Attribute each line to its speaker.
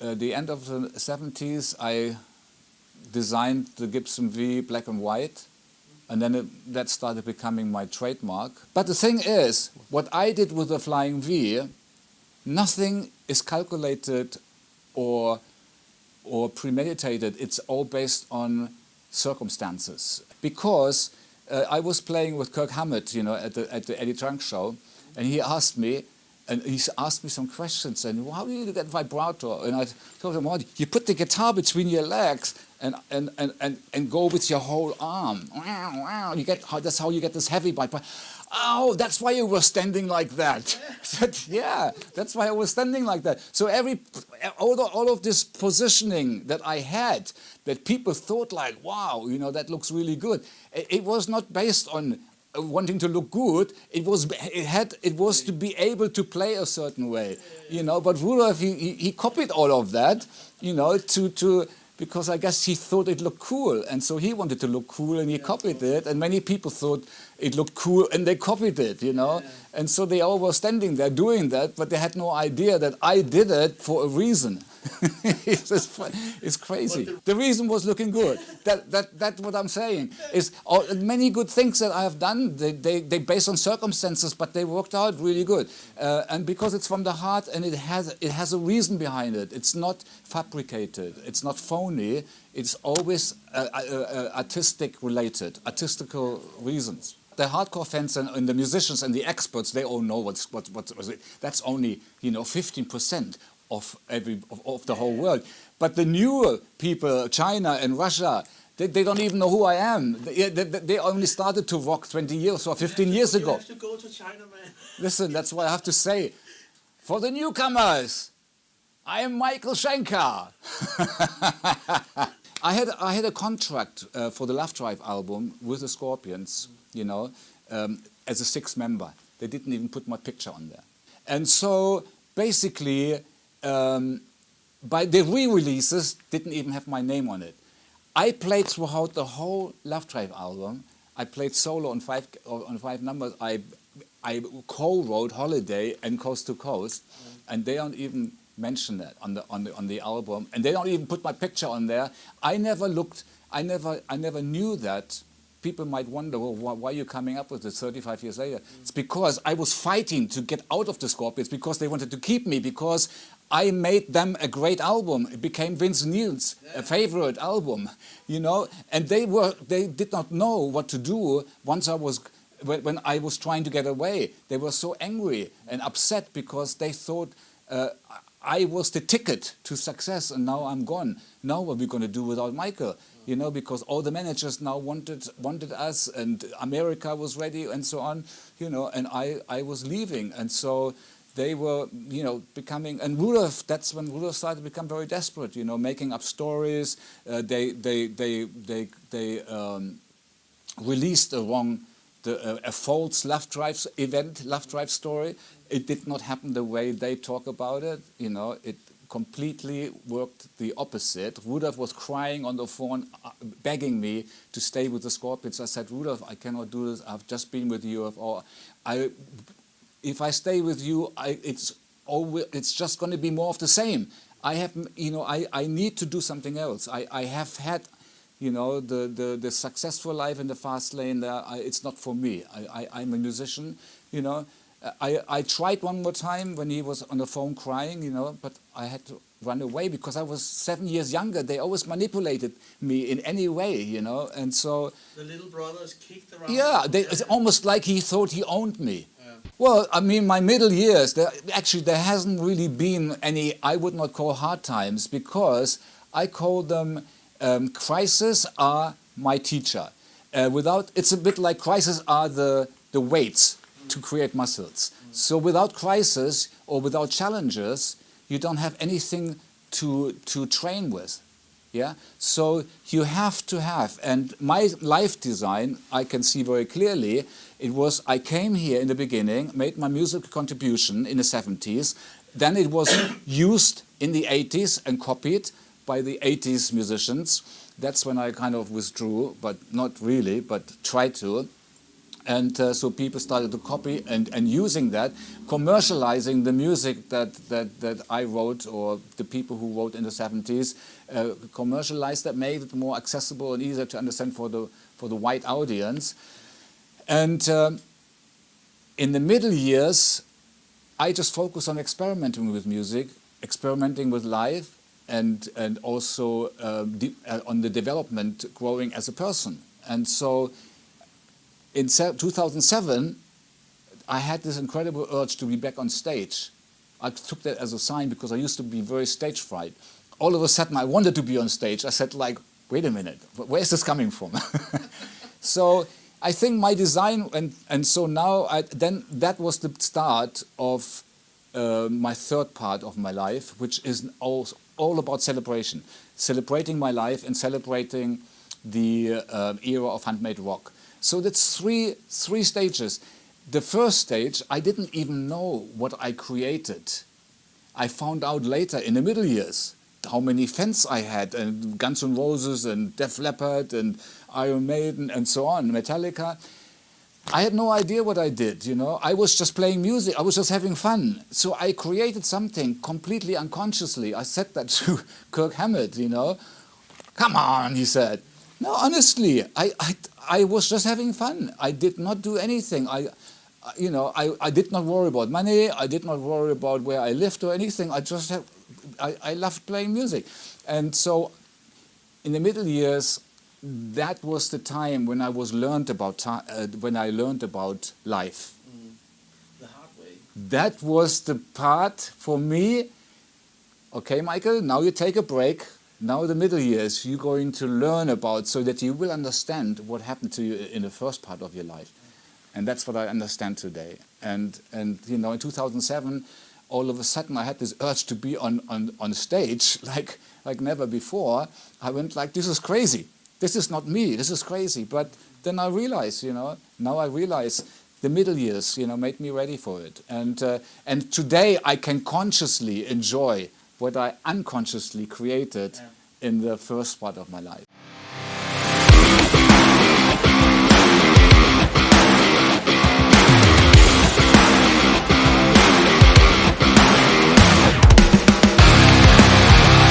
Speaker 1: the end of the 70s, I designed the Gibson V black and white, and then that started becoming my trademark. But the thing is, what I did with the Flying V, nothing is calculated or premeditated. It's all based on circumstances. Because I was playing with Kirk Hammett, you know, at the Eddie Trunk show, and he asked me some questions, and how do you get vibrato? And I told him, well, you put the guitar between your legs and go with your whole arm. You get, that's how you get this heavy vibrato. Oh, that's why you were standing like that. I said, yeah, that's why I was standing like that. So all of this positioning that I had, that people thought like, wow, you know, that looks really good. It was not based on wanting to look good. It was to be able to play a certain way, you know. But Rudolf, he copied all of that, you know, because I guess he thought it looked cool, and so he wanted to look cool, and he copied it. And many people thought it looked cool, and they copied it, you know. And so they all were standing there doing that, but they had no idea that I did it for a reason. It's crazy. The reason was looking good. That's what I'm saying. Is many good things that I have done, they based on circumstances, but they worked out really good. And because it's from the heart, and it has a reason behind it. It's not fabricated. It's not phony. It's always artistical reasons. The hardcore fans and the musicians and the experts, they all know what's that's only, you know, 15% of the whole world. But the newer people, China and Russia, they don't even know who I am. They only started to rock 20 years or 15 years ago.
Speaker 2: You have to go to China, man.
Speaker 1: Listen, that's why I have to say, for the newcomers, I am Michael Shenka. I had a contract for the Love Drive album with the Scorpions, you know, as a sixth member. They didn't even put my picture on there. And so basically, by the re-releases, didn't even have my name on it. I played throughout the whole Love Drive album. I played solo on five numbers. I co-wrote Holiday and Coast to Coast, and they don't even mention that on the album, and they don't even put my picture on there. I never knew that. People might wonder, well, why are you coming up with this 35 years later? It's because I was fighting to get out of the Scorpions, because they wanted to keep me, because I made them a great album. It became Vince Neil's favorite album, you know, and they did not know what to do when I was trying to get away. They were so angry and upset because they thought I was the ticket to success, and now I'm gone. Now what are we going to do without Michael? You know, because all the managers now wanted us, and America was ready, and so on. You know, and I was leaving, and so they were, you know, becoming. And Rudolf, that's when Rudolf started to become very desperate. You know, making up stories. They released a false Love Drive story. It did not happen the way they talk about it. You know, it completely worked the opposite. Rudolf was crying on the phone, begging me to stay with the Scorpions. I said, Rudolf, I cannot do this. I've just been with UFO. If I stay with you, it's just going to be more of the same. I have, you know, I need to do something else. I have had, you know, the successful life in the fast lane there. It's not for me. I'm a musician, you know. I tried one more time when he was on the phone crying, you know, but I had to run away because I was 7 years younger. They always manipulated me in any way, you know, and so...
Speaker 2: The little brothers kicked around?
Speaker 1: Yeah, it's almost like he thought he owned me. Yeah. Well, I mean, my middle years, there hasn't really been any, I would not call hard times, because I call them crises are my teacher. It's a bit like crises are the weights to create muscles. So without crisis or without challenges, you don't have anything to train with. Yeah. So you have to have, and my life design, I can see very clearly, it was I came here in the beginning, made my musical contribution in the 70s, then it was used in the 80s and copied by the 80s musicians. That's when I kind of withdrew, but not really, but tried to. And so people started to copy and using that, commercializing the music that I wrote, or the people who wrote in the 70s, commercialized that, made it more accessible and easier to understand for the white audience. And in the middle years, I just focused on experimenting with music, experimenting with life, and also on the development, growing as a person. And so in 2007, I had this incredible urge to be back on stage. I took that as a sign because I used to be very stage fright. All of a sudden, I wanted to be on stage. I said, like, wait a minute, where is this coming from? So I think my design, and so now, then that was the start of my third part of my life, which is all about celebration. Celebrating my life and celebrating the era of handmade rock. So that's three stages. The first stage, I didn't even know what I created. I found out later in the middle years how many fans I had, and Guns N' Roses and Def Leppard and Iron Maiden and so on, Metallica. I had no idea what I did, you know. I was just playing music, I was just having fun. So I created something completely unconsciously. I said that to Kirk Hammett, you know. Come on, he said. No, honestly, I was just having fun. I did not do anything. I did not worry about money. I did not worry about where I lived or anything. I loved playing music. And so in the middle years, that was the time when I learned about life.
Speaker 2: The hard way.
Speaker 1: That was the part for me. Okay, Michael, now you take a break. Now the middle years, you're going to learn about, so that you will understand what happened to you in the first part of your life. And that's what I understand today. And you know, in 2007, all of a sudden I had this urge to be on stage like never before. I went like, this is crazy. This is not me. This is crazy. But then I realized, you know, now I realize the middle years, you know, made me ready for it. And today I can consciously enjoy what I unconsciously created in the first part of my life.